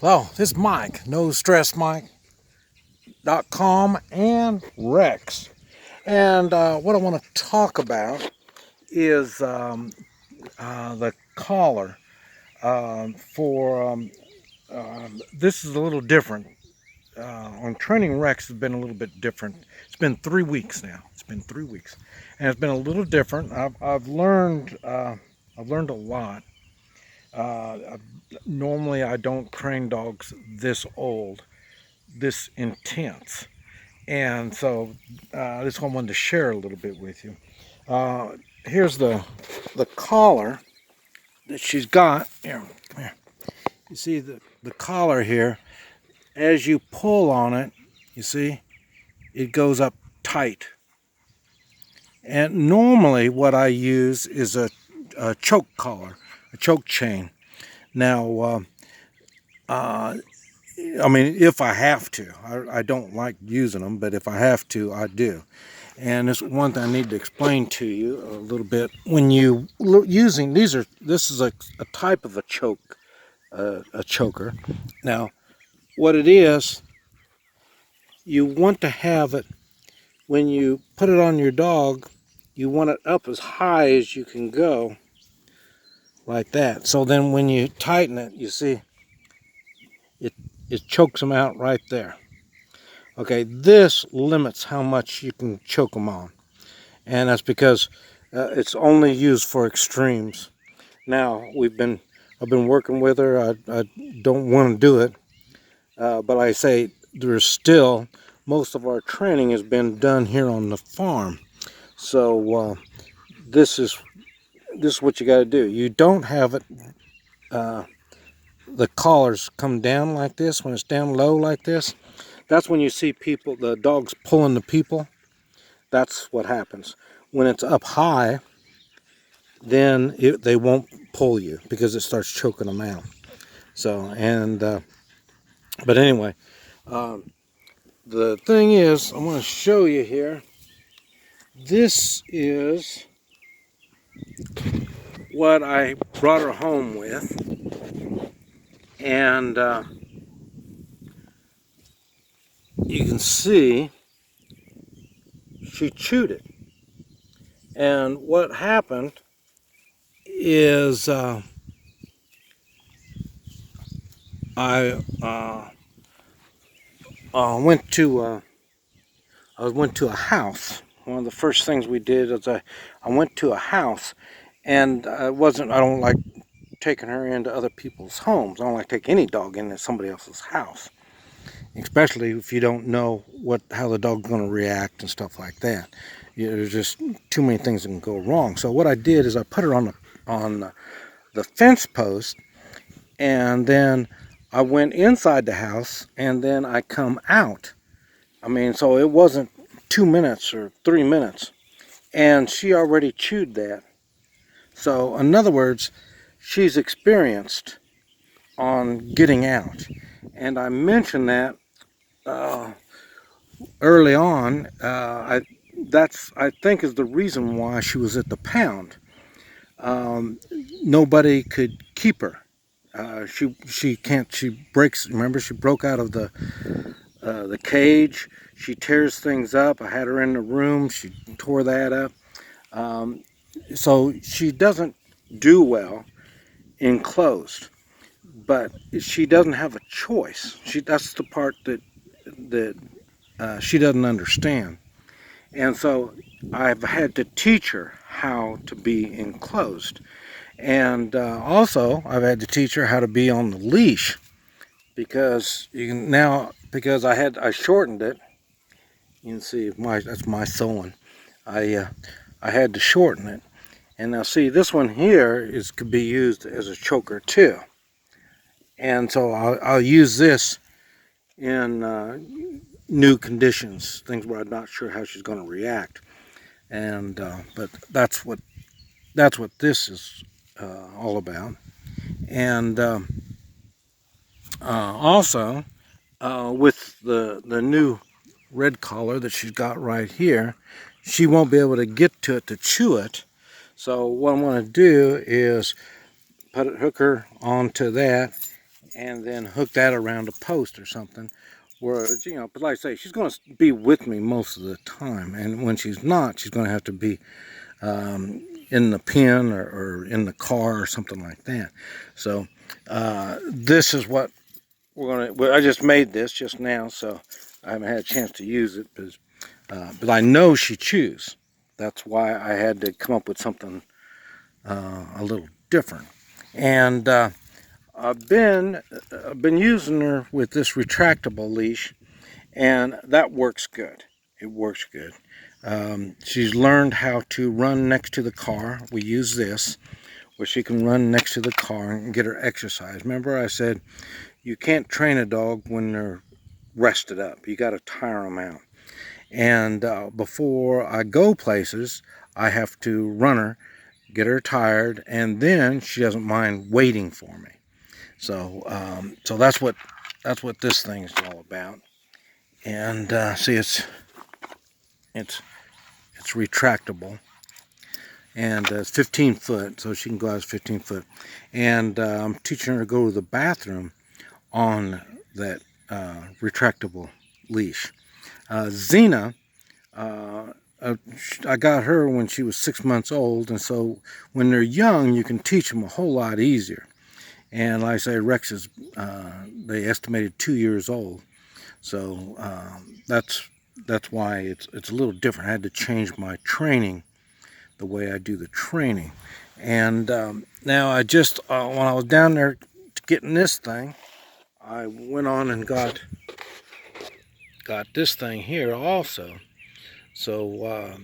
So this is Mike, NoStressMike.com and Rex. And what I want to talk about is the collar. This is a little different. On training Rex has been a little bit different. It's been 3 weeks now. It's been 3 weeks, and it's been a little different. I've learned a lot. Normally, I don't train dogs this old, this intense, and so this one I wanted to share a little bit with you. Here's the collar that she's got. Here, come here. You see the collar here. As you pull on it, you see, it goes up tight. And normally what I use is a choke collar, a choke chain. Now, I mean, if I have to, I don't like using them, but if I have to, I do. And this one thing I need to explain to you a little bit. When you using this is a type of a choker. Now, what it is, you want to have it when you put it on your dog. You want it up as high as you can go, like that. So then when you tighten it, you see, it chokes them out right there. Okay, this limits how much you can choke them on, and that's because it's only used for extremes. Now I've been working with her. I don't want to do it, but I say there's still most of our training has been done here on the farm. So this is what you got to do. You don't have it. The collars come down like this. When it's down low like this, that's when you see people, the dogs pulling the people. That's what happens. When it's up high, then they won't pull you because it starts choking them out. So, but anyway, the thing is, I want to show you here. This is what I brought her home with, and you can see she chewed it. And what happened is I went to a house. One of the first things we did is I went to a house, and I don't like taking her into other people's homes. I don't like taking any dog into somebody else's house, especially if you don't know how the dog's going to react and stuff like that. There's just too many things that can go wrong. So what I did is I put her on the fence post, and then I went inside the house, and then I come out. I mean, so it wasn't 2 minutes or 3 minutes, and she already chewed that. So in other words, she's experienced on getting out. And I mentioned that early on. I think is the reason why she was at the pound. Nobody could keep her. She can't. She breaks. Remember, she broke out of the cage. She tears things up. I had her in the room. She tore that up. So she doesn't do well enclosed, but she doesn't have a choice. That's the part that she doesn't understand. And so I've had to teach her how to be enclosed. And also I've had to teach her how to be on the leash, because I shortened it. You can see that's my sewing. I had to shorten it. And now see, this one here could be used as a choker too. And so I'll use this in new conditions, things where I'm not sure how she's going to react. And but that's what this is all about. And also with the new red collar that she's got right here, she won't be able to get to it to chew it. So what I'm going to do is hook her onto that, and then hook that around a post or something. Where, you know, but like I say, she's going to be with me most of the time, and when she's not, she's going to have to be in the pen or in the car or something like that. So this is what we're going to. I just made this just now, so I haven't had a chance to use it, but I know she chews. That's why I had to come up with something a little different. And I've been using her with this retractable leash, and that works good. It works good. She's learned how to run next to the car. We use this where she can run next to the car and get her exercise. Remember I said you can't train a dog when they're rested up. You got to tire them out. And before I go places, I have to run her, get her tired, and then she doesn't mind waiting for me. So so that's what this thing is all about. And see, it's retractable, and it's 15 foot, so she can go out as 15 foot. And I'm teaching her to go to the bathroom on that retractable leash. Xena, I got her when she was 6 months old, and so when they're young, you can teach them a whole lot easier. And like I say, Rex is, they estimated 2 years old. So that's why it's a little different. I had to change my training, the way I do the training. And now I just, when I was down there getting this thing, I went on and got this thing here also. So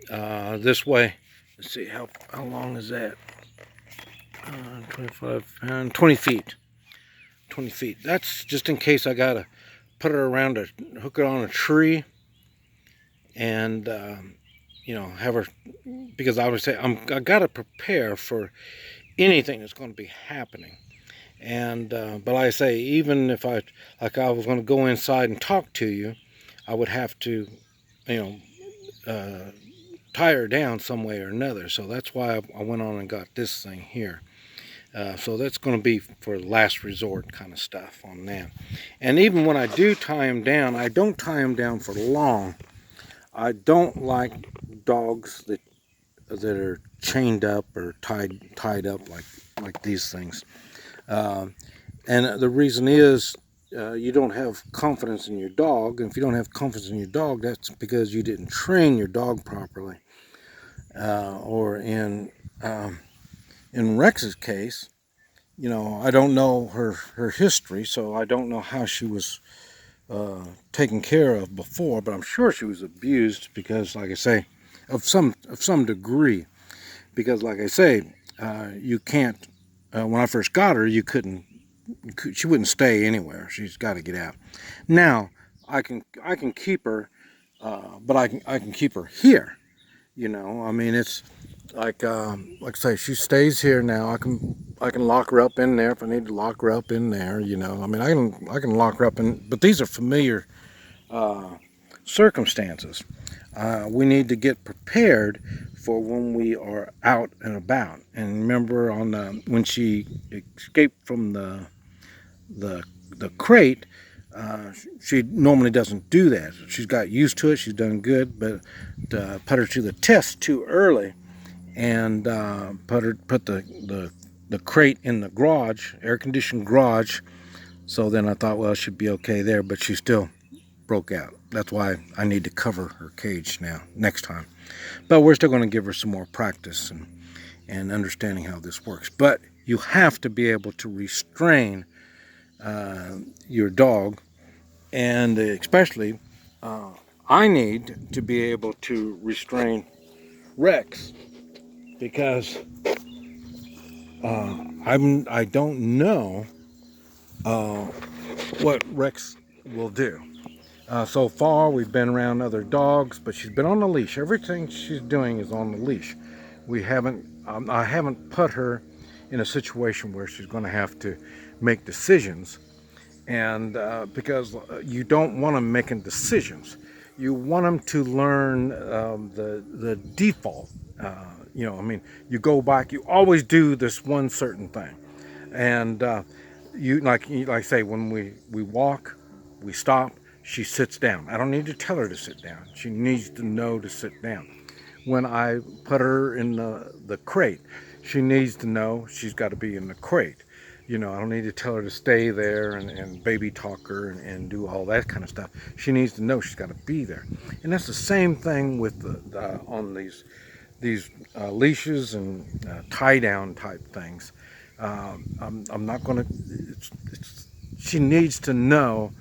this way, let's see, how long is that? 25 pounds, 20 feet. 20 feet. That's just in case I gotta put her around hook her on a tree, and you know, have her, because I would say I gotta prepare for anything that's going to be happening. And but like I say, even if I was going to go inside and talk to you, I would have to, you know, tie her down some way or another. So that's why I went on and got this thing here. So that's going to be for last resort kind of stuff on that. And even when I do tie them down, I don't tie them down for long. I don't like dogs that are chained up or tied up like these things. And the reason is you don't have confidence in your dog. And if you don't have confidence in your dog, that's because you didn't train your dog properly. Or in Rex's case, you know, I don't know her history, so I don't know how she was taken care of before, but I'm sure she was abused, because, like I say, of some degree. Because, like I say, you can't. When I first got her, you couldn't. She wouldn't stay anywhere. She's got to get out. Now I can keep her, but I can keep her here. You know, I mean, it's like I say, she stays here now. I can lock her up in there if I need to lock her up in there. You know, I mean, I can lock her up in. But these are familiar circumstances. We need to get prepared for when we are out and about. And remember, on when she escaped from the crate, she normally doesn't do that. She's got used to it. She's done good, but put her to the test too early, and put the crate in the garage, air-conditioned garage. So then I thought, well, she'd be okay there, but she still broke out. That's why I need to cover her cage now, next time. But we're still going to give her some more practice and understanding how this works. But you have to be able to restrain your dog, and especially I need to be able to restrain Rex, because I don't know what Rex will do. So far, we've been around other dogs, but she's been on the leash. Everything she's doing is on the leash. We haven't. I haven't put her in a situation where she's going to have to make decisions, and because you don't want them making decisions, you want them to learn the default. You know, I mean, you go back. You always do this one certain thing, and like I say, when we walk, we stop, she sits down. I don't need to tell her to sit down. She needs to know to sit down. When I put her in the crate, she needs to know she's got to be in the crate. You know, I don't need to tell her to stay there and baby talk her and do all that kind of stuff. She needs to know she's got to be there. And that's the same thing with on these leashes and tie down type things. I'm not going to, she needs to know,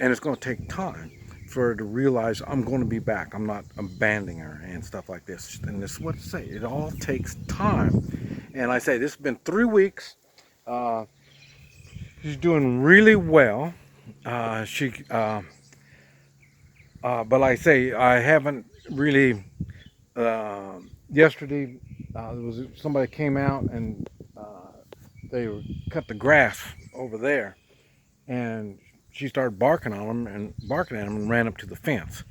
and it's going to take time for her to realize I'm going to be back. I'm not abandoning her and stuff like this. And this is what I say, it all takes time. And I say, this has been 3 weeks. She's doing really well. But like I say, I haven't really, yesterday, there was somebody came out and they cut the grass over there, and she started barking on them and barking at them and ran up to the fence.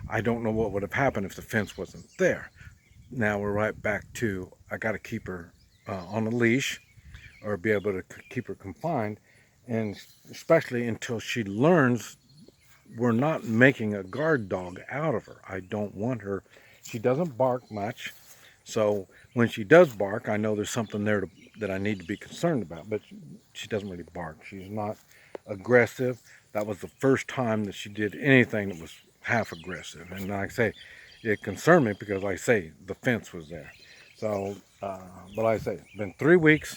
I don't know what would have happened if the fence wasn't there. Now we're right back to, I got to keep her on a leash or be able to keep her confined, and especially until she learns we're not making a guard dog out of her. I don't want her, she doesn't bark much, so when she does bark, I know there's something there that I need to be concerned about, but she doesn't really bark. She's not aggressive. That was the first time that she did anything that was half aggressive, and like I say, it concerned me because, like I say, the fence was there. So, but like I say, it's been 3 weeks,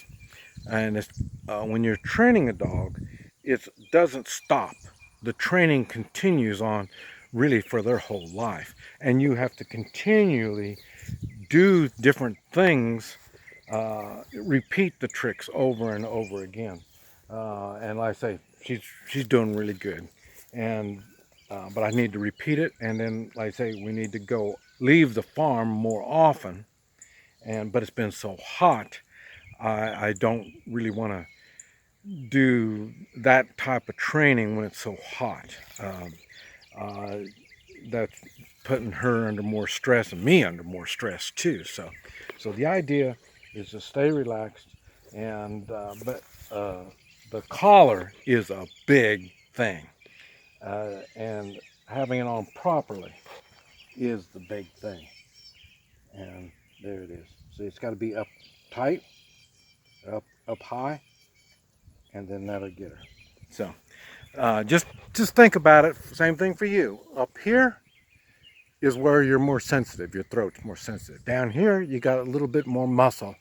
and it's, when you're training a dog, it doesn't stop. The training continues on really for their whole life, and you have to continually do different things, repeat the tricks over and over again. And like I say, she's doing really good, and but I need to repeat it, and then like I say, we need to go leave the farm more often. But it's been so hot, I don't really want to do that type of training when it's so hot. Uh, that's putting her under more stress and me under more stress too. So the idea is to stay relaxed, and but the collar is a big thing, and having it on properly is the big thing. And there it is. See, it's got to be up tight, up high, and then that'll get her. So just think about it. Same thing for you. Up here is where you're more sensitive. Your throat's more sensitive. Down here, you got a little bit more muscle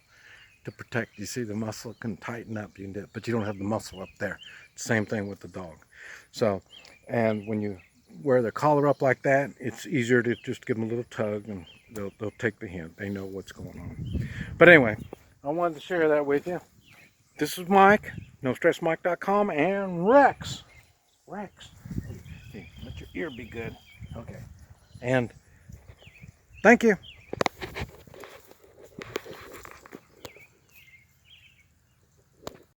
to protect. You see, the muscle can tighten up, you can do it, but you don't have the muscle up there. Same thing with the dog. So, and when you wear the collar up like that, it's easier to just give them a little tug, and they'll take the hint. They know what's going on. But anyway, I wanted to share that with you. This is Mike, NoStressMike.com, and Rex. Rex, hey, let your ear be good. Okay. And thank you.